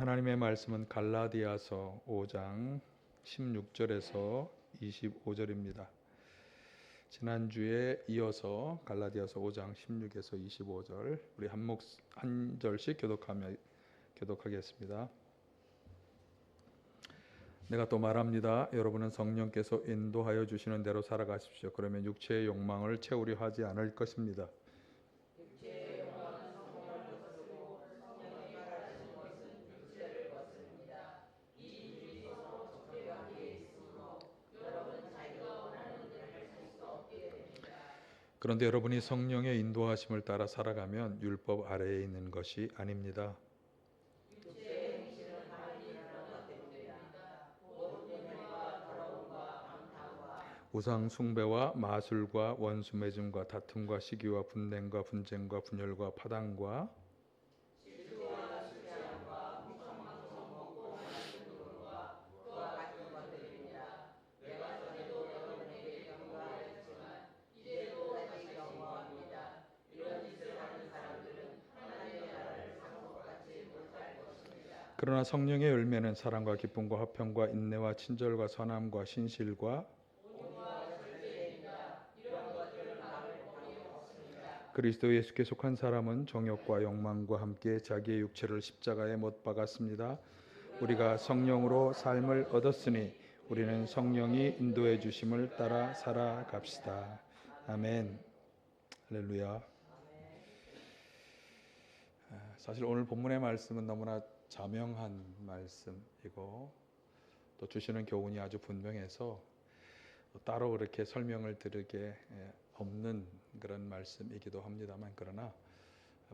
하나님의 말씀은 갈라디아서 5장 16절에서 25절입니다. 지난주에 이어서 갈라디아서 5장 16에서 25절 우리 한 절씩 교독하겠습니다. 내가 또 말합니다. 여러분은 성령께서 인도하여 주시는 대로 살아가십시오. 그러면 육체의 욕망을 채우려 하지 않을 것입니다. 그런데 여러분이 성령의 인도하심을 따라 살아가면 율법 아래에 있는 것이 아닙니다. 우상 숭배와 마술과 원수 맺음과 다툼과 시기와 분냉과 분쟁과 분열과 파당과 그러나 성령의 열매는 사랑과 기쁨과 화평과 인내와 친절과 선함과 신실과 그리스도 예수께 속한 사람은 정욕과 욕망과 함께 자기의 육체를 십자가에 못 박았습니다. 우리가 성령으로 삶을 얻었으니 우리는 성령이 인도해 주심을 따라 살아갑시다. 아멘. 할렐루야. 사실 오늘 본문의 말씀은 너무나 자명한 말씀이고 또 주시는 교훈이 아주 분명해서 따로 그렇게 설명을 드리게 없는 그런 말씀이기도 합니다만, 그러나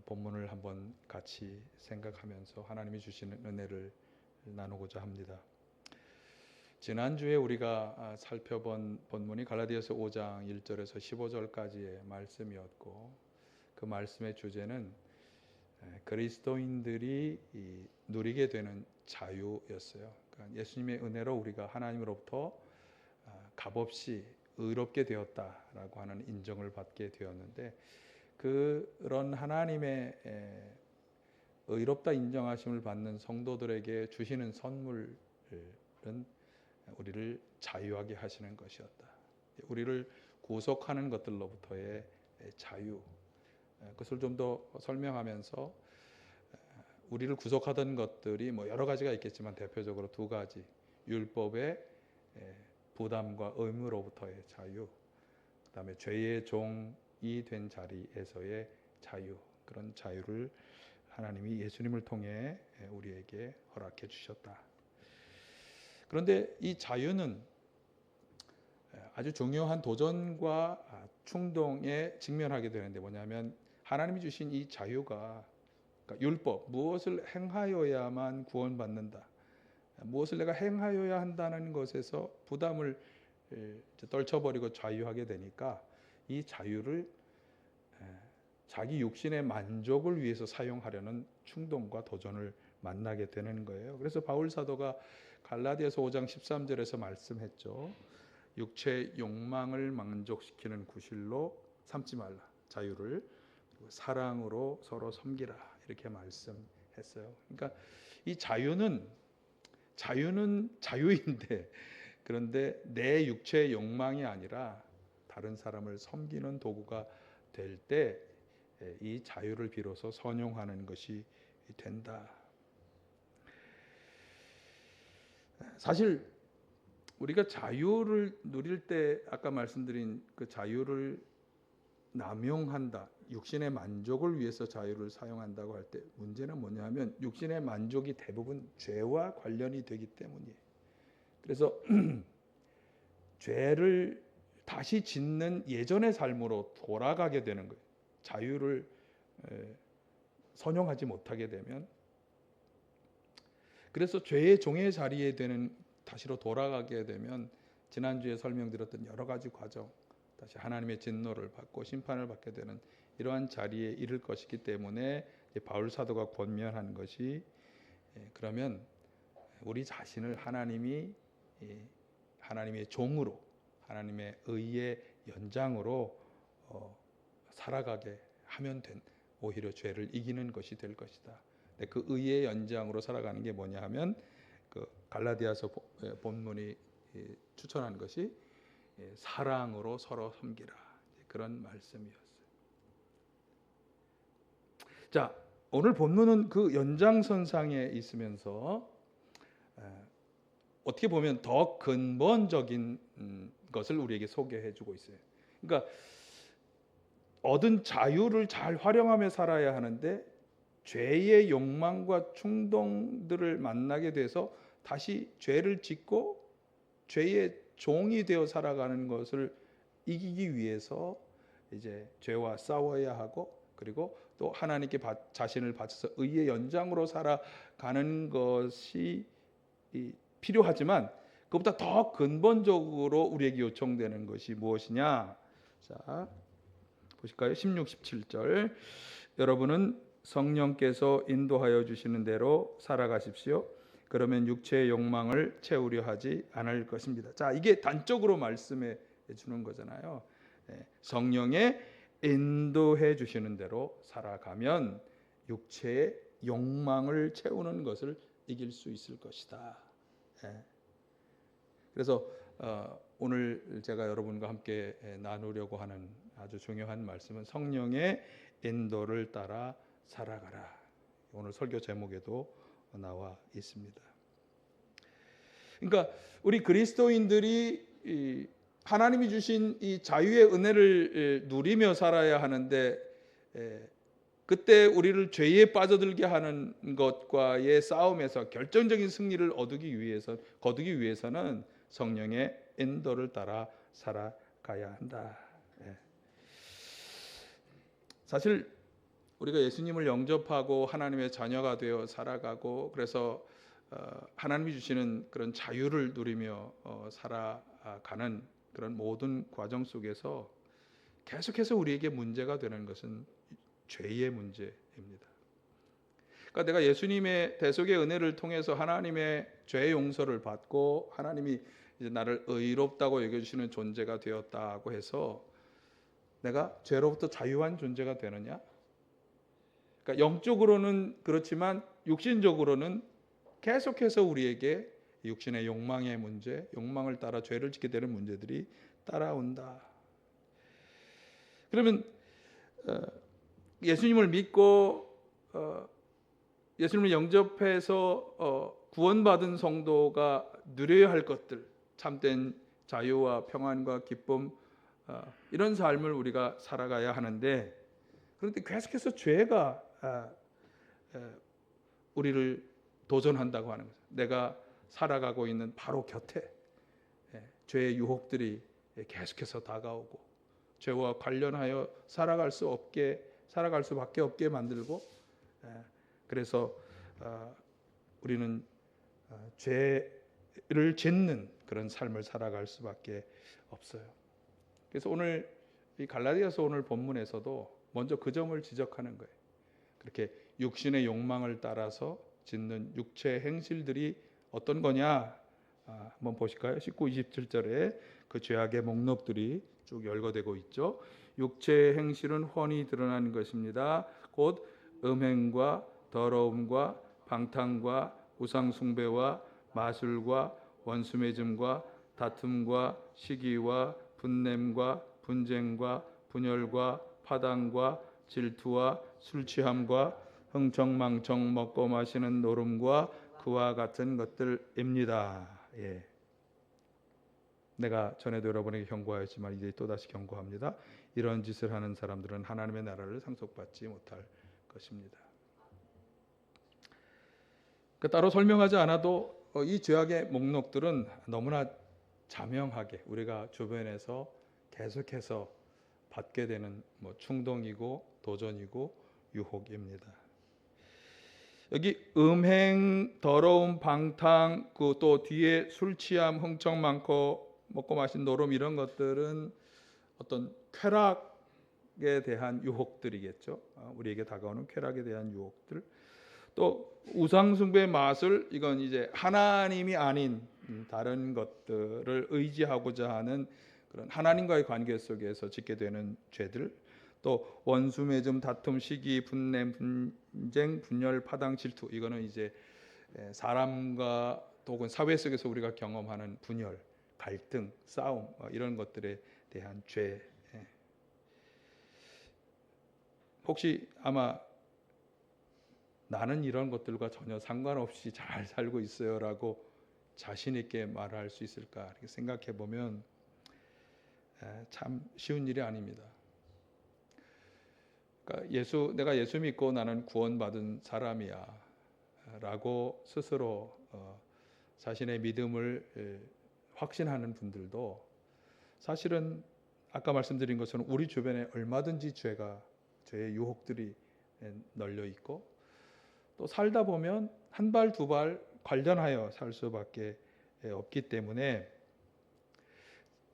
본문을 한번 같이 생각하면서 하나님이 주시는 은혜를 나누고자 합니다. 지난주에 우리가 살펴본 본문이 갈라디아서 5장 1절에서 15절까지의 말씀이었고, 그 말씀의 주제는 그리스도인들이 누리게 되는 자유였어요. 그러니까 예수님의 은혜로 우리가 하나님으로부터 값없이 의롭게 되었다라고 하는 인정을 받게 되었는데, 그런 하나님의 의롭다 인정하심을 받는 성도들에게 주시는 선물은 우리를 자유하게 하시는 것이었다. 우리를 구속하는 것들로부터의 자유, 그것을 좀 더 설명하면서 우리를 구속하던 것들이 여러 가지가 있겠지만 대표적으로 두 가지, 율법의 부담과 의무로부터의 자유, 그 다음에 죄의 종이 된 자리에서의 자유, 그런 자유를 하나님이 예수님을 통해 우리에게 허락해 주셨다. 그런데 이 자유는 아주 중요한 도전과 충동에 직면하게 되는데, 뭐냐면 하나님이 주신 이 자유가, 그러니까 율법, 무엇을 행하여야만 구원받는다, 무엇을 내가 행하여야 한다는 것에서 부담을 떨쳐버리고 자유하게 되니까 이 자유를 자기 육신의 만족을 위해서 사용하려는 충동과 도전을 만나게 되는 거예요. 그래서 바울 사도가 갈라디아서 5장 13절에서 말씀했죠. 육체 욕망을 만족시키는 구실로 삼지 말라. 자유를 그리고 사랑으로 서로 섬기라. 이렇게 말씀했어요. 그러니까 이 자유는 자유인데, 그런데 내 육체의 욕망이 아니라 다른 사람을 섬기는 도구가 될 때 이 자유를 비로소 선용하는 것이 된다. 사실 우리가 자유를 누릴 때 아까 말씀드린 그 자유를 남용한다, 육신의 만족을 위해서 자유를 사용한다고 할 때 문제는 뭐냐면 육신의 만족이 대부분 죄와 관련이 되기 때문이에요. 그래서 죄를 다시 짓는 예전의 삶으로 돌아가게 되는 거예요. 자유를 선용하지 못하게 되면. 그래서 죄의 종의 자리에 되는 다시로 돌아가게 되면 지난주에 설명드렸던 여러 가지 과정, 다시 하나님의 진노를 받고 심판을 받게 되는 이러한 자리에 이를 것이기 때문에 바울 사도가 권면하는 것이, 그러면 우리 자신을 하나님의 종으로, 하나님의 의의 연장으로 살아가게 하면 오히려 죄를 이기는 것이 될 것이다. 그 의의 연장으로 살아가는 게 뭐냐 하면 그 갈라디아서 본문이 추천한 것이 사랑으로 서로 섬기라, 그런 말씀이었어요. 자, 오늘 본문은 그 연장선상에 있으면서 어떻게 보면 더 근본적인 것을 우리에게 소개해주고 있어요. 그러니까 얻은 자유를 잘 활용하며 살아야 하는데 죄의 욕망과 충동들을 만나게 돼서 다시 죄를 짓고 죄의 종이 되어 살아가는 것을 이기기 위해서 이제 죄와 싸워야 하고, 그리고 또 하나님께 자신을 바쳐서 의의 연장으로 살아가는 것이 필요하지만 그것보다 더 근본적으로 우리에게 요청되는 것이 무엇이냐? 자, 보실까요? 16, 17절. 여러분은 성령께서 인도하여 주시는 대로 살아가십시오. 그러면 육체의 욕망을 채우려 하지 않을 것입니다. 자, 이게 단적으로 말씀해 주는 거잖아요. 성령의 인도해 주시는 대로 살아가면 육체의 욕망을 채우는 것을 이길 수 있을 것이다. 그래서 오늘 제가 여러분과 함께 나누려고 하는 아주 중요한 말씀은 성령의 인도를 따라 살아가라. 오늘 설교 제목에도 나와 있습니다. 그러니까 우리 그리스도인들이 하나님이 주신 이 자유의 은혜를 누리며 살아야 하는데, 그때 우리를 죄에 빠져들게 하는 것과의 싸움에서 결정적인 승리를 거두기 위해서는 성령의 인도를 따라 살아가야 한다. 사실 우리가 예수님을 영접하고 하나님의 자녀가 되어 살아가고, 그래서 하나님이 주시는 그런 자유를 누리며 살아가는 그런 모든 과정 속에서 계속해서 우리에게 문제가 되는 것은 죄의 문제입니다. 그러니까 내가 예수님의 대속의 은혜를 통해서 하나님의 죄 용서를 받고 하나님이 이제 나를 의롭다고 여겨주시는 존재가 되었다고 해서 내가 죄로부터 자유한 존재가 되느냐? 그러니까 영적으로는 그렇지만 육신적으로는 계속해서 우리에게 육신의 욕망의 문제, 욕망을 따라 죄를 짓게 되는 문제들이 따라온다. 그러면 예수님을 믿고 예수님을 영접해서 구원받은 성도가 누려야 할 것들, 참된 자유와 평안과 기쁨, 이런 삶을 우리가 살아가야 하는데, 그런데 계속해서 죄가 우리를 도전한다고 하는 거죠. 내가 살아가고 있는 바로 곁에 죄의 유혹들이 계속해서 다가오고 죄와 관련하여 살아갈 수밖에 없게 만들고, 그래서 우리는 죄를 짓는 그런 삶을 살아갈 수밖에 없어요. 그래서 오늘 이 갈라디아서 오늘 본문에서도 먼저 그 점을 지적하는 거예요. 그렇게 육신의 욕망을 따라서 짓는 육체 행실들이 어떤 거냐? 한번 보실까요? 19, 27절에 그 죄악의 목록들이 쭉 열거되고 있죠. 육체의 행실은 훤히 드러나는 것입니다. 곧 음행과 더러움과 방탕과 우상숭배와 마술과 원수매즘과 다툼과 시기와 분냄과 분쟁과 분열과 파당과 질투와 술취함과 흥청망청 먹고 마시는 노름과 그와 같은 것들입니다. 내가 전에도 여러분에게 경고하였지만 이제 또다시 경고합니다. 이런 짓을 하는 사람들은 하나님의 나라를 상속받지 못할 것입니다. 따로 설명하지 않아도 이 죄악의 목록들은 너무나 자명하게 우리가 주변에서 계속해서 받게 되는 충동이고 도전이고 유혹입니다. 여기 음행, 더러움, 방탕, 또 뒤에 술 취함, 흥청 많고 먹고 마신 노름, 이런 것들은 어떤 쾌락에 대한 유혹들이겠죠. 우리에게 다가오는 쾌락에 대한 유혹들. 또 우상숭배, 마술, 이건 이제 하나님이 아닌 다른 것들을 의지하고자 하는 그런 하나님과의 관계 속에서 짓게 되는 죄들. 또 원수매즘, 다툼, 시기, 분냄, 전쟁, 분열, 파당, 질투, 이거는 이제 사람과 혹은 사회 속에서 우리가 경험하는 분열, 갈등, 싸움, 이런 것들에 대한 죄. 혹시 아마 나는 이런 것들과 전혀 상관없이 잘 살고 있어요라고 자신 있게 말할 수 있을까 이렇게 생각해 보면 참 쉬운 일이 아닙니다. 그러니까 내가 예수 믿고 나는 구원받은 사람이야라고 스스로 자신의 믿음을 확신하는 분들도 사실은 아까 말씀드린 것처럼 우리 주변에 얼마든지 죄의 유혹들이 널려 있고 또 살다 보면 한 발 두 발 관련하여 살 수밖에 없기 때문에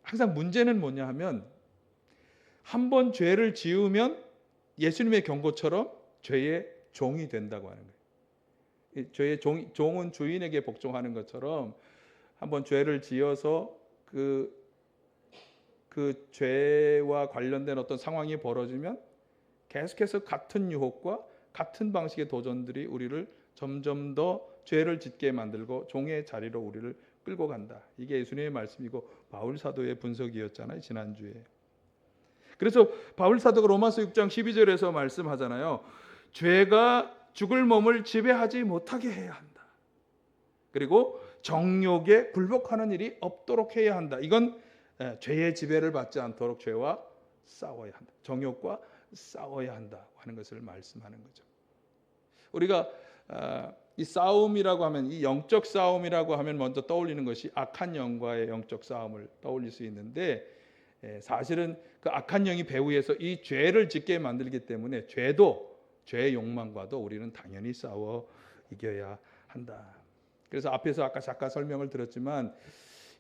항상 문제는 뭐냐 하면 한 번 죄를 지으면 예수님의 경고처럼 죄의 종이 된다고 하는 거예요. 죄의 종은 주인에게 복종하는 것처럼 한번 죄를 지어서 그 죄와 관련된 어떤 상황이 벌어지면 계속해서 같은 유혹과 같은 방식의 도전들이 우리를 점점 더 죄를 짓게 만들고 종의 자리로 우리를 끌고 간다. 이게 예수님의 말씀이고 바울 사도의 분석이었잖아요, 지난주에. 그래서 바울 사도가 로마서 6장 12절에서 말씀하잖아요. 죄가 죽을 몸을 지배하지 못하게 해야 한다. 그리고 정욕에 굴복하는 일이 없도록 해야 한다. 이건 죄의 지배를 받지 않도록 죄와 싸워야 한다. 정욕과 싸워야 한다 하는 것을 말씀하는 거죠. 우리가 이 싸움이라고 하면, 이 영적 싸움이라고 하면 먼저 떠올리는 것이 악한 영과의 영적 싸움을 떠올릴 수 있는데, 사실은 그 악한 영이 배후에서 이 죄를 짓게 만들기 때문에 죄의 욕망과도 우리는 당연히 싸워 이겨야 한다. 그래서 앞에서 아까 잠깐 설명을 드렸지만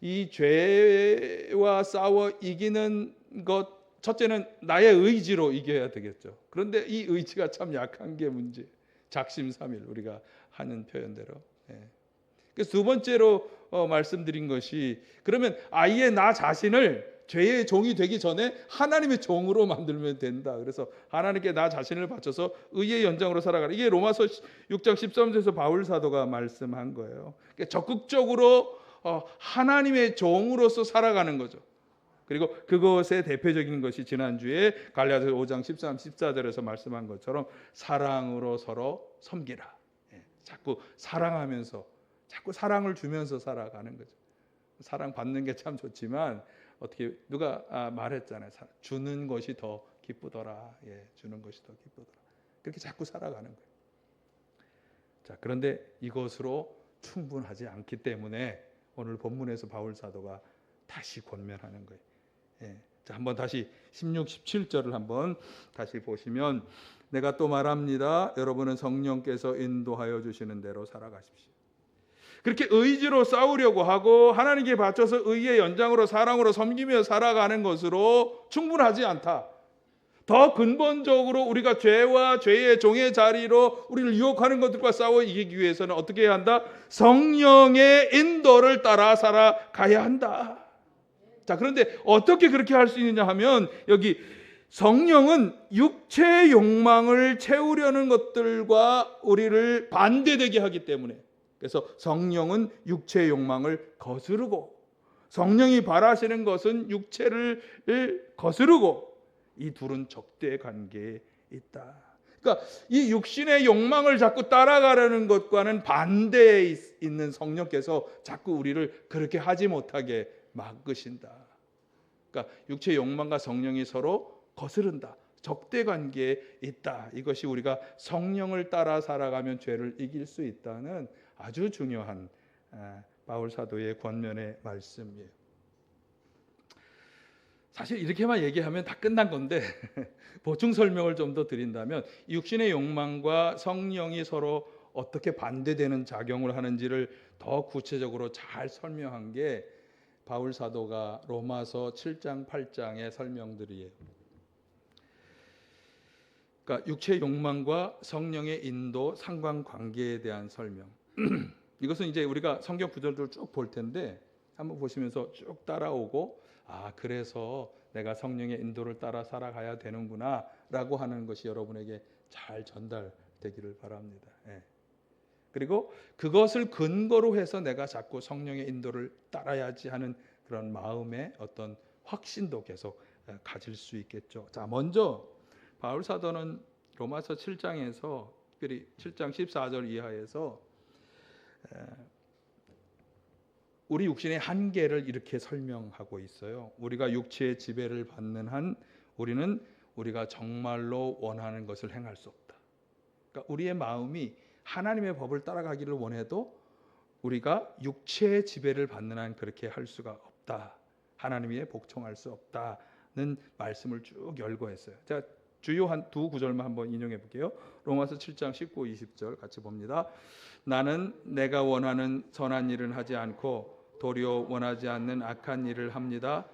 이 죄와 싸워 이기는 것, 첫째는 나의 의지로 이겨야 되겠죠. 그런데 이 의지가 참 약한 게 문제. 작심삼일 우리가 하는 표현대로. 그래서 두 번째로 말씀드린 것이, 그러면 아예 나 자신을 죄의 종이 되기 전에 하나님의 종으로 만들면 된다. 그래서 하나님께 나 자신을 바쳐서 의의 연장으로 살아가라. 이게 로마서 6장 13절에서 바울 사도가 말씀한 거예요. 그러니까 적극적으로 하나님의 종으로서 살아가는 거죠. 그리고 그것의 대표적인 것이 지난주에 갈라디아서 5장 13, 14절에서 말씀한 것처럼 사랑으로 서로 섬기라. 자꾸 사랑하면서, 자꾸 사랑을 주면서 살아가는 거죠. 사랑 받는 게 참 좋지만 어떻게 누가 말했잖아요. 주는 것이 더 기쁘더라. 주는 것이 더 기쁘더라. 그렇게 자꾸 살아가는 거예요. 자, 그런데 이것으로 충분하지 않기 때문에 오늘 본문에서 바울 사도가 다시 권면하는 거예요. 자, 한번 다시 16, 17절을 한번 다시 보시면, 내가 또 말합니다. 여러분은 성령께서 인도하여 주시는 대로 살아가십시오. 그렇게 의지로 싸우려고 하고 하나님께 바쳐서 의의 연장으로 사랑으로 섬기며 살아가는 것으로 충분하지 않다. 더 근본적으로 우리가 죄와 죄의 종의 자리로 우리를 유혹하는 것들과 싸워 이기기 위해서는 어떻게 해야 한다? 성령의 인도를 따라 살아가야 한다. 자, 그런데 어떻게 그렇게 할 수 있느냐 하면, 여기 성령은 육체의 욕망을 채우려는 것들과 우리를 반대되게 하기 때문에, 그래서 성령은 육체의 욕망을 거스르고 성령이 바라시는 것은 육체를 거스르고, 이 둘은 적대 관계에 있다. 그러니까 이 육신의 욕망을 자꾸 따라가려는 것과는 반대에 있는 성령께서 자꾸 우리를 그렇게 하지 못하게 막으신다. 그러니까 육체의 욕망과 성령이 서로 거스른다. 적대 관계에 있다. 이것이 우리가 성령을 따라 살아가면 죄를 이길 수 있다는 아주 중요한 바울 사도의 권면의 말씀이에요. 사실 이렇게만 얘기하면 다 끝난 건데 보충 설명을 좀 더 드린다면, 육신의 욕망과 성령이 서로 어떻게 반대되는 작용을 하는지를 더 구체적으로 잘 설명한 게 바울 사도가 로마서 7장 8장의 설명들이에요. 그러니까 육체의 욕망과 성령의 인도, 상관관계에 대한 설명. 이것은 이제 우리가 성경 구절들을 쭉 볼 텐데 한번 보시면서 쭉 따라오고, 그래서 내가 성령의 인도를 따라 살아가야 되는구나 라고 하는 것이 여러분에게 잘 전달될 되기를 바랍니다. 그리고 그것을 근거로 해서 내가 자꾸 성령의 인도를 따라야지 하는 그런 마음의 어떤 확신도 계속 가질 수 있겠죠. 자, 먼저 바울 사도는 로마서 7장에서 특별히 7장 14절 이하에서 우리 육신의 한계를 이렇게 설명하고 있어요. 우리가 육체의 지배를 받는 한 우리는 우리가 정말로 원하는 것을 행할 수 없다. 그러니까 우리의 마음이 하나님의 법을 따라가기를 원해도 우리가 육체의 지배를 받는 한 그렇게 할 수가 없다. 하나님의 복종할 수 없다는 말씀을 쭉 열거했어요. 자, 주요 한 두 구절만 한번 인용해 볼게요. 로마서 7장 19, 20절 같이 봅니다. 나는 내가 원하는 선한 일은 하지 않고 도리어 원하지 않는 악한 일을 합니다.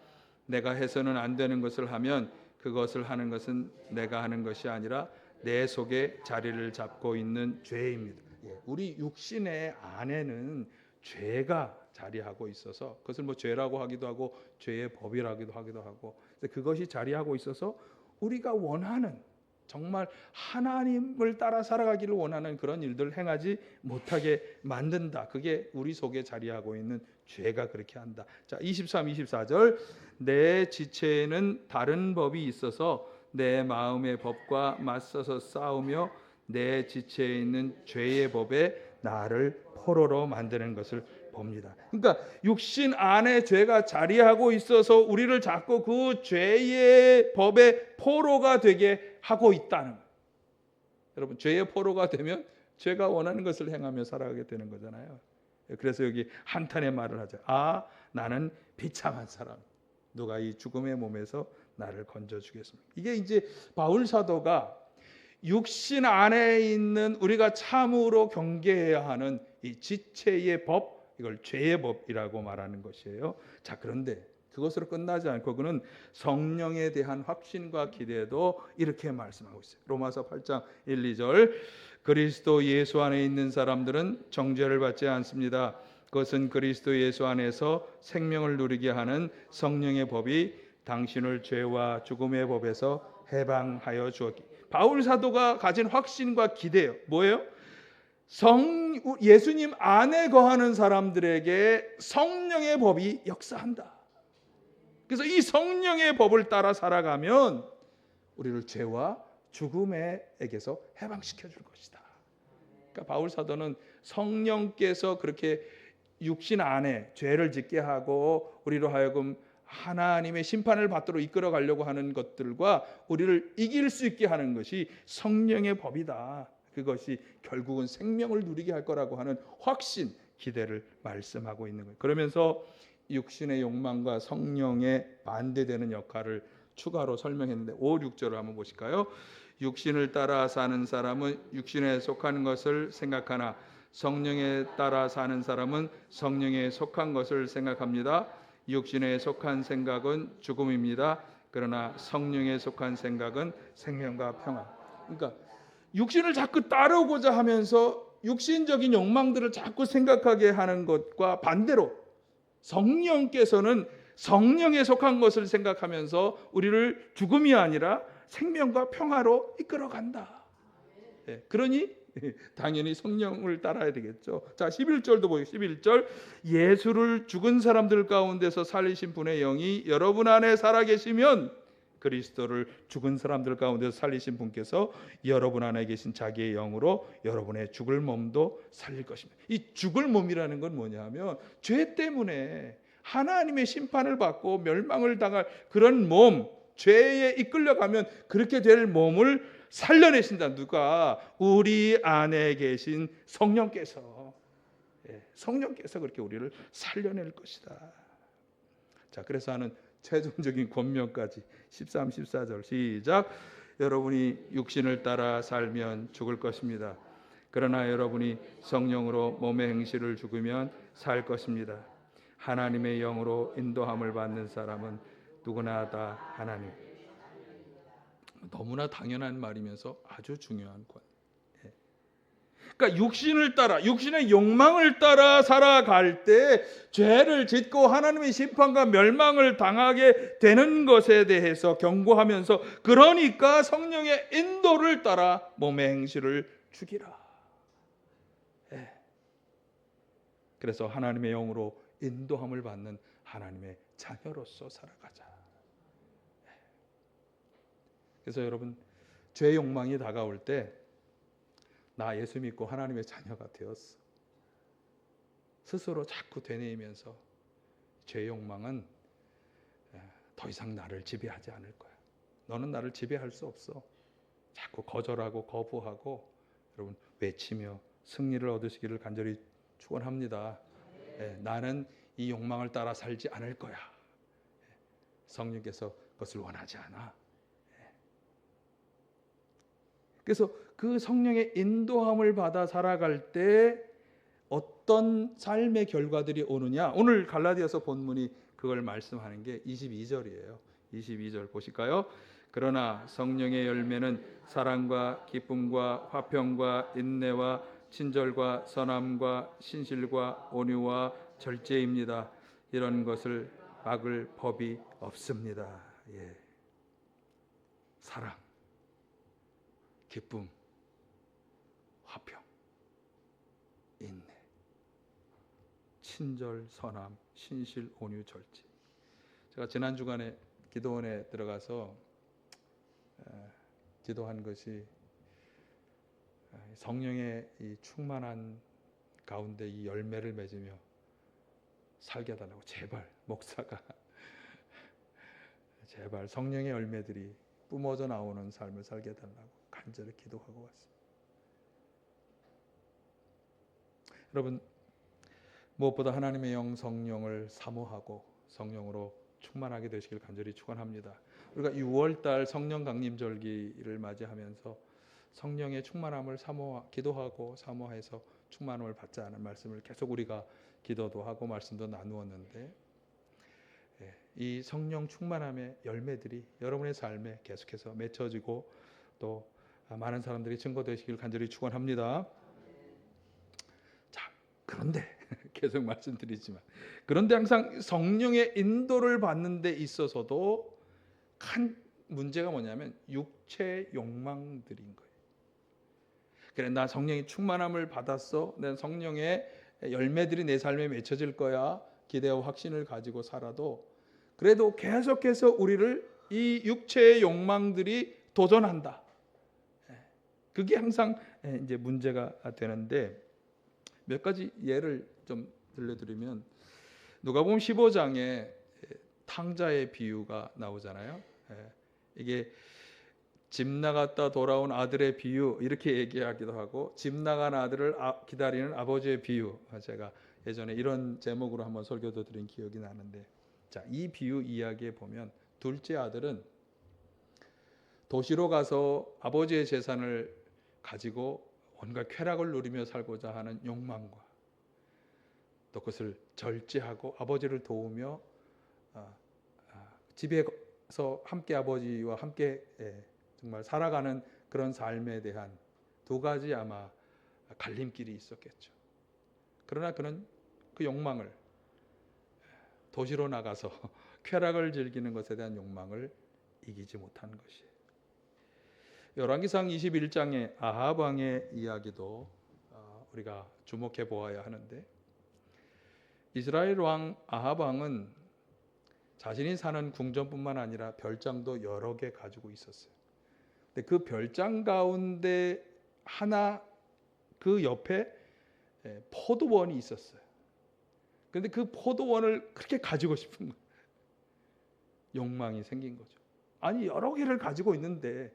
내가 해서는 안 되는 것을 하면 그것을 하는 것은 내가 하는 것이 아니라 내 속에 자리를 잡고 있는 죄입니다. 우리 육신의 안에는 죄가 자리하고 있어서 그것을 뭐 죄라고 하기도 하고 죄의 법이라기도 하기도 하고 그것이 자리하고 있어서 우리가 원하는 정말 하나님을 따라 살아가기를 원하는 그런 일들을 행하지 못하게 만든다. 그게 우리 속에 자리하고 있는 죄가 그렇게 한다. 자, 23, 24절 내 지체에는 다른 법이 있어서 내 마음의 법과 맞서서 싸우며 내 지체에 있는 죄의 법에 나를 포로로 만드는 것을 봅니다. 그러니까 육신 안에 죄가 자리하고 있어서 우리를 자꾸 그 죄의 법의 포로가 되게 하고 있다는 거예요. 여러분, 죄의 포로가 되면 죄가 원하는 것을 행하며 살아가게 되는 거잖아요. 그래서 여기 한탄의 말을 하죠. 아, 나는 비참한 사람. 누가 이 죽음의 몸에서 나를 건져주겠습니까? 이게 이제 바울 사도가 육신 안에 있는 우리가 참으로 경계해야 하는 이 지체의 법, 이걸 죄의 법이라고 말하는 것이에요. 자, 그런데 그것으로 끝나지 않고 그는 성령에 대한 확신과 기대도 이렇게 말씀하고 있어요. 로마서 8장 1, 2절 그리스도 예수 안에 있는 사람들은 정죄를 받지 않습니다. 그것은 그리스도 예수 안에서 생명을 누리게 하는 성령의 법이 당신을 죄와 죽음의 법에서 해방하여 주었기. 바울 사도가 가진 확신과 기대요. 뭐예요? 예수님 안에 거하는 사람들에게 성령의 법이 역사한다. 그래서 이 성령의 법을 따라 살아가면 우리를 죄와 죽음에게서 해방시켜 줄 것이다. 그러니까 바울 사도는 성령께서 그렇게 육신 안에 죄를 짓게 하고 우리로 하여금 하나님의 심판을 받도록 이끌어 가려고 하는 것들과 우리를 이길 수 있게 하는 것이 성령의 법이다. 그것이 결국은 생명을 누리게 할 거라고 하는 확신, 기대를 말씀하고 있는 거예요. 그러면서 육신의 욕망과 성령에 반대되는 역할을 추가로 설명했는데 5, 6절을 한번 보실까요? 육신을 따라 사는 사람은 육신에 속한 것을 생각하나 성령에 따라 사는 사람은 성령에 속한 것을 생각합니다. 육신에 속한 생각은 죽음입니다. 그러나 성령에 속한 생각은 생명과 평안. 그러니까 육신을 자꾸 따르고자 하면서 육신적인 욕망들을 자꾸 생각하게 하는 것과 반대로 성령께서는 성령에 속한 것을 생각하면서 우리를 죽음이 아니라 생명과 평화로 이끌어간다. 그러니 당연히 성령을 따라야 되겠죠. 자, 11절도 보세요. 11절 예수를 죽은 사람들 가운데서 살리신 분의 영이 여러분 안에 살아계시면 그리스도를 죽은 사람들 가운데서 살리신 분께서 여러분 안에 계신 자기의 영으로 여러분의 죽을 몸도 살릴 것입니다. 이 죽을 몸이라는 건 뭐냐면 죄 때문에 하나님의 심판을 받고 멸망을 당할 그런 몸, 죄에 이끌려가면 그렇게 될 몸을 살려내신다. 누가? 우리 안에 계신 성령께서. 성령께서 그렇게 우리를 살려낼 것이다. 자, 그래서 하는 최종적인 권면까지 13, 14절 시작. 여러분이 육신을 따라 살면 죽을 것입니다. 그러나 여러분이 성령으로 몸의 행실을 죽으면 살 것입니다. 하나님의 영으로 인도함을 받는 사람은 누구나 다 하나님. 너무나 당연한 말이면서 아주 중요한 권. 그러니까 육신을 따라, 육신의 욕망을 따라 살아갈 때 죄를 짓고 하나님의 심판과 멸망을 당하게 되는 것에 대해서 경고하면서 그러니까 성령의 인도를 따라 몸의 행실을 죽이라. 예. 그래서 하나님의 영으로 인도함을 받는 하나님의 자녀로서 살아가자. 예. 그래서 여러분, 죄의 욕망이 다가올 때 나 예수 믿고 하나님의 자녀가 되었어. 스스로 자꾸 되뇌이면서 죄의 욕망은 더 이상 나를 지배하지 않을 거야. 너는 나를 지배할 수 없어. 자꾸 거절하고 거부하고 여러분 외치며 승리를 얻으시기를 간절히 축원합니다. 나는 이 욕망을 따라 살지 않을 거야. 성령께서 그것을 원하지 않아. 그래서 그 성령의 인도함을 받아 살아갈 때 어떤 삶의 결과들이 오느냐, 오늘 갈라디아서 본문이 그걸 말씀하는 게 22절이에요. 22절 보실까요? 그러나 성령의 열매는 사랑과 기쁨과 화평과 인내와 친절과 선함과 신실과 온유와 절제입니다. 이런 것을 막을 법이 없습니다. 예. 사랑, 기쁨, 화평, 인내, 친절, 선함, 신실, 온유, 절제. 제가 지난 주간에 기도원에 들어가서 기도한 것이 성령의 이 충만한 가운데 이 열매를 맺으며 살게 해달라고, 제발 목사가 제발 성령의 열매들이 뿜어져 나오는 삶을 살게 해달라고 간절히 기도하고 왔습니다. 여러분, 무엇보다 하나님의 영 성령을 사모하고 성령으로 충만하게 되시길 간절히 축원합니다. 우리가 6월달 성령 강림절기를 맞이하면서 성령의 충만함을 기도하고 사모해서 충만함을 받자는 말씀을 계속 우리가 기도도 하고 말씀도 나누었는데, 이 성령 충만함의 열매들이 여러분의 삶에 계속해서 맺혀지고 또 많은 사람들이 증거되시길 간절히 축원합니다. 자, 그런데 계속 말씀드리지만, 그런데 항상 성령의 인도를 받는 데 있어서도 큰 문제가 뭐냐면 육체의 욕망들인 거예요. 그래, 나 성령의 충만함을 받았어. 난 성령의 열매들이 내 삶에 맺혀질 거야. 기대와 확신을 가지고 살아도 그래도 계속해서 우리를 이 육체의 욕망들이 도전한다. 그게 항상 이제 문제가 되는데, 몇 가지 예를 좀 들려드리면, 누가복음 15장에 탕자의 비유가 나오잖아요. 이게 집 나갔다 돌아온 아들의 비유 이렇게 얘기하기도 하고, 집 나간 아들을 기다리는 아버지의 비유, 제가 예전에 이런 제목으로 한번 설교도 드린 기억이 나는데, 자, 이 비유 이야기에 보면 둘째 아들은 도시로 가서 아버지의 재산을 가지고 온갖 쾌락을 누리며 살고자 하는 욕망과 또 그것을 절제하고 아버지를 도우며 집에서 함께 아버지와 함께 정말 살아가는 그런 삶에 대한 두 가지 아마 갈림길이 있었겠죠. 그러나 그는 그 욕망을, 도시로 나가서 쾌락을 즐기는 것에 대한 욕망을 이기지 못한 것이에요. 열왕기상 21장의 아합 왕의 이야기도 우리가 주목해 보아야 하는데, 이스라엘 왕 아합 왕은 자신이 사는 궁전뿐만 아니라 별장도 여러 개 가지고 있었어요. 근데 그 별장 가운데 하나, 그 옆에 포도원이 있었어요. 그런데 그 포도원을 그렇게 가지고 싶은 거예요. 욕망이 생긴 거죠. 아니, 여러 개를 가지고 있는데,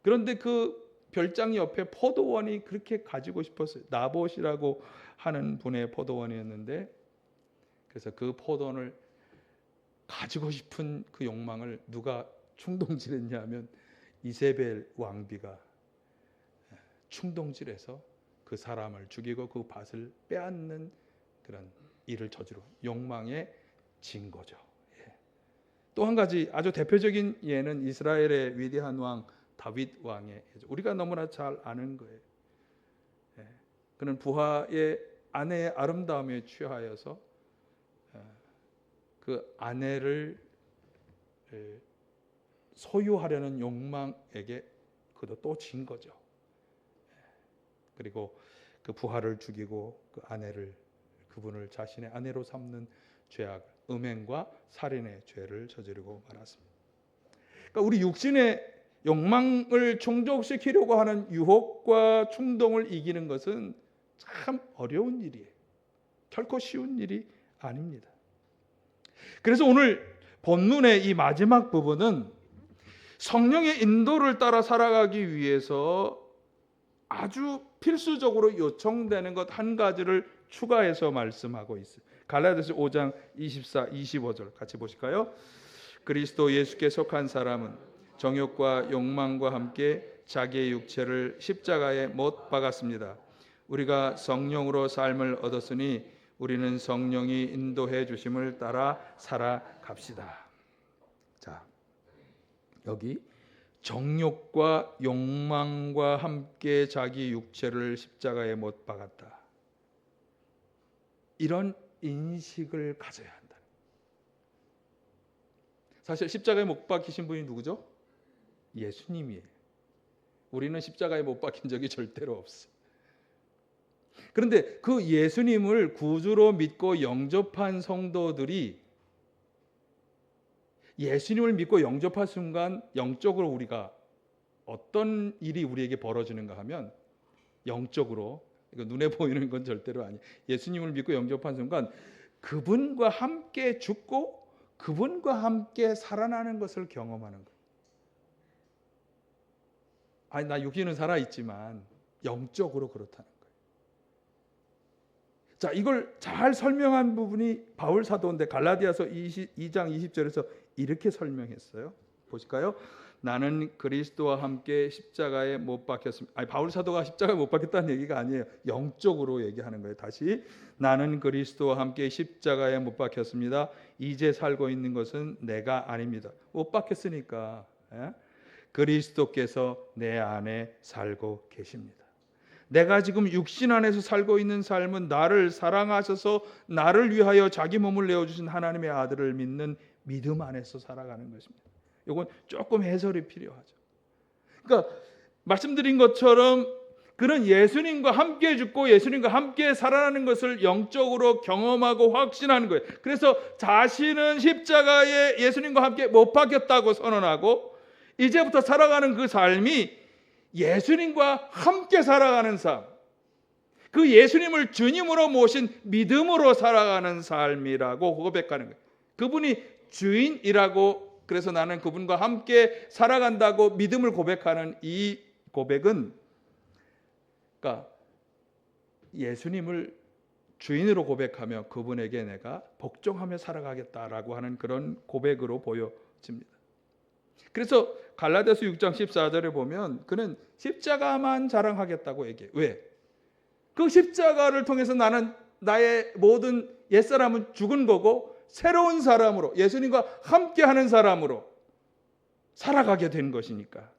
그런데 그 별장 옆에 포도원이 그렇게 가지고 싶었어요. 나봇이라고 하는 분의 포도원이었는데, 그래서 그 포도원을 가지고 싶은 그 욕망을 누가 충동질했냐면 이세벨 왕비가 충동질해서 그 사람을 죽이고 그 밭을 빼앗는 그런 일을 저지르고 욕망에 진 거죠. 또 한 가지 아주 대표적인 예는 이스라엘의 위대한 왕 다윗 왕의 예죠. 우리가 너무나 잘 아는 거예요. 그는 부하의 아내의 아름다움에 취하여서 그 아내를 소유하려는 욕망에게 그도 또 진 거죠. 그리고 그 부하를 죽이고 그 아내를 그분을 자신의 아내로 삼는 죄악, 음행과 살인의 죄를 저지르고 말았습니다. 그러니까 우리 육신의 욕망을 충족시키려고 하는 유혹과 충동을 이기는 것은 참 어려운 일이에요. 결코 쉬운 일이 아닙니다. 그래서 오늘 본문의 이 마지막 부분은 성령의 인도를 따라 살아가기 위해서 아주 필수적으로 요청되는 것 한 가지를 추가해서 말씀하고 있어요. 갈라디아서 5장 24, 25절 같이 보실까요? 그리스도 예수께 속한 사람은 정욕과 욕망과 함께 자기의 육체를 십자가에 못 박았습니다. 우리가 성령으로 삶을 얻었으니 우리는 성령이 인도해 주심을 따라 살아갑시다. 자, 여기 정욕과 욕망과 함께 자기 육체를 십자가에 못 박았다. 이런 인식을 가져야 한다. 사실 십자가에 못 박히신 분이 누구죠? 예수님이에요. 우리는 십자가에 못 박힌 적이 절대로 없어. 그런데 그 예수님을 구주로 믿고 영접한 성도들이 예수님을 믿고 영접한 순간 영적으로 우리가 어떤 일이 우리에게 벌어지는가 하면 영적으로, 이거 눈에 보이는 건 절대로 아니에요. 예수님을 믿고 영접한 순간 그분과 함께 죽고 그분과 함께 살아나는 것을 경험하는 거예요. 아니, 나 육신은 살아있지만 영적으로 그렇다는 거예요. 자, 이걸 잘 설명한 부분이 바울 사도인데 갈라디아서 2장 20절에서 이렇게 설명했어요. 보실까요? 나는 그리스도와 함께 십자가에 못 박혔습니다. 아니, 바울 사도가 십자가에 못 박혔다는 얘기가 아니에요. 영적으로 얘기하는 거예요. 다시, 나는 그리스도와 함께 십자가에 못 박혔습니다. 이제 살고 있는 것은 내가 아닙니다. 못 박혔으니까 그리스도께서 내 안에 살고 계십니다. 내가 지금 육신 안에서 살고 있는 삶은 나를 사랑하셔서 나를 위하여 자기 몸을 내어주신 하나님의 아들을 믿는 믿음 안에서 살아가는 것입니다. 이건 조금 해설이 필요하죠. 그러니까 말씀드린 것처럼 그는 예수님과 함께 죽고 예수님과 함께 살아나는 것을 영적으로 경험하고 확신하는 거예요. 그래서 자신은 십자가에 예수님과 함께 못 박혔다고 선언하고 이제부터 살아가는 그 삶이 예수님과 함께 살아가는 삶, 그 예수님을 주님으로 모신 믿음으로 살아가는 삶이라고 고백하는 거예요. 그분이 주인이라고, 그래서 나는 그분과 함께 살아간다고 믿음을 고백하는 이 고백은, 그러니까 예수님을 주인으로 고백하며 그분에게 내가 복종하며 살아가겠다라고 하는 그런 고백으로 보여집니다. 그래서 갈라디아서 6장 14절에 보면 그는 십자가만 자랑하겠다고 얘기해요. 왜? 그 십자가를 통해서 나는 나의 모든 옛사람은 죽은 거고 새로운 사람으로, 예수님과 함께하는 사람으로 살아가게 된 것이니까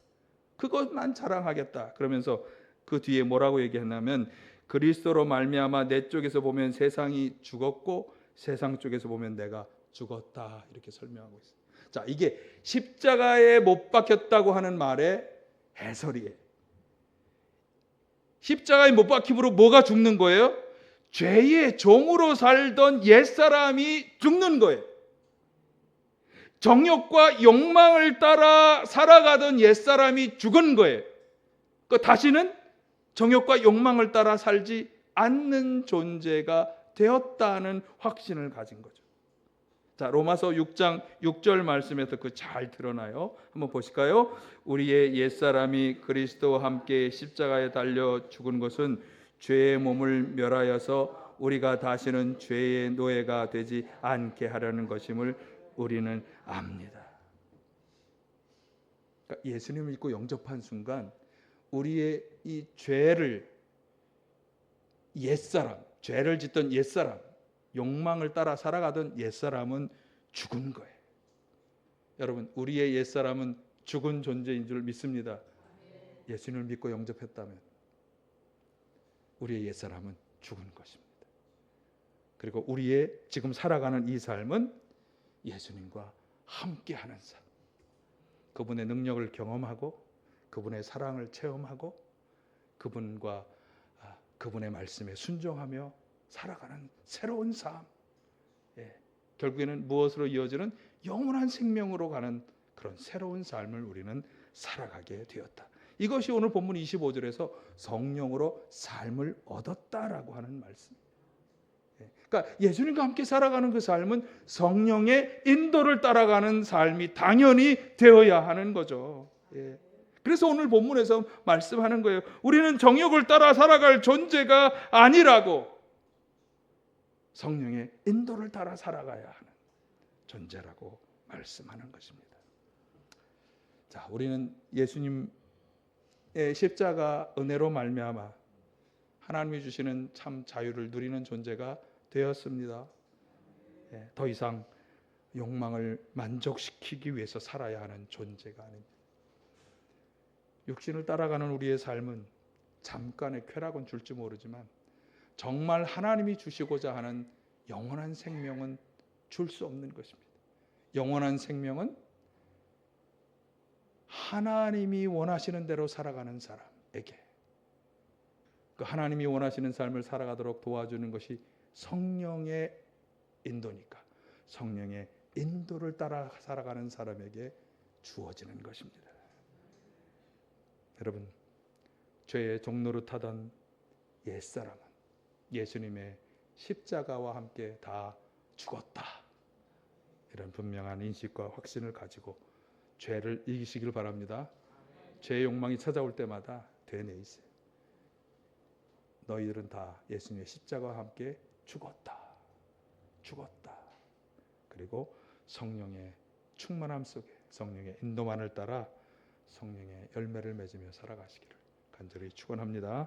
그것만 자랑하겠다. 그러면서 그 뒤에 뭐라고 얘기했냐면 그리스도로 말미암아 내 쪽에서 보면 세상이 죽었고 세상 쪽에서 보면 내가 죽었다. 이렇게 설명하고 있어요. 자, 이게 십자가에 못 박혔다고 하는 말의 해설이에요. 십자가에 못 박힘으로 뭐가 죽는 거예요? 죄의 종으로 살던 옛사람이 죽는 거예요. 정욕과 욕망을 따라 살아가던 옛사람이 죽은 거예요. 다시는 정욕과 욕망을 따라 살지 않는 존재가 되었다는 확신을 가진 거죠. 자, 로마서 6장 6절 말씀에서 그 잘 드러나요. 한번 보실까요? 우리의 옛사람이 그리스도와 함께 십자가에 달려 죽은 것은 죄의 몸을 멸하여서 우리가 다시는 죄의 노예가 되지 않게 하려는 것임을 우리는 압니다. 그러니까 예수님을 믿고 영접한 순간 우리의 이 죄를, 옛사람, 죄를 짓던 옛사람, 욕망을 따라 살아가던 옛사람은 죽은 거예요. 여러분, 우리의 옛사람은 죽은 존재인 줄 믿습니다. 예수님을 믿고 영접했다면 우리의 옛사람은 죽은 것입니다. 그리고 우리의 지금 살아가는 이 삶은 예수님과 함께하는 삶, 그분의 능력을 경험하고 그분의 사랑을 체험하고 그분과 그분의 말씀에 순종하며 살아가는 새로운 삶, 결국에는 무엇으로 이어지는 영원한 생명으로 가는 그런 새로운 삶을 우리는 살아가게 되었다. 이것이 오늘 본문 25절에서 성령으로 삶을 얻었다라고 하는 말씀. 그러니까 예수님과 함께 살아가는 그 삶은 성령의 인도를 따라가는 삶이 당연히 되어야 하는 거죠. 그래서 오늘 본문에서 말씀하는 거예요. 우리는 정욕을 따라 살아갈 존재가 아니라고, 성령의 인도를 따라 살아가야 하는 존재라고 말씀하는 것입니다. 자, 우리는 예수님의 십자가 은혜로 말미암아 하나님이 주시는 참 자유를 누리는 존재가 되었습니다. 더 이상 욕망을 만족시키기 위해서 살아야 하는 존재가 아닙니다. 육신을 따라가는 우리의 삶은 잠깐의 쾌락은 줄지 모르지만 정말 하나님이 주시고자 하는 영원한 생명은 줄 수 없는 것입니다. 영원한 생명은 하나님이 원하시는 대로 살아가는 사람에게, 그 하나님이 원하시는 삶을 살아가도록 도와주는 것이 성령의 인도니까 성령의 인도를 따라 살아가는 사람에게 주어지는 것입니다. 여러분, 죄의 종노릇하던 옛사람은 예수님의 십자가와 함께 다 죽었다, 이런 분명한 인식과 확신을 가지고 죄를 이기시길 바랍니다. 죄의 욕망이 찾아올 때마다 되뇌이세요. 너희들은 다 예수님의 십자가와 함께 죽었다. 그리고 성령의 충만함 속에 성령의 인도만을 따라 성령의 열매를 맺으며 살아가시기를 간절히 축원합니다.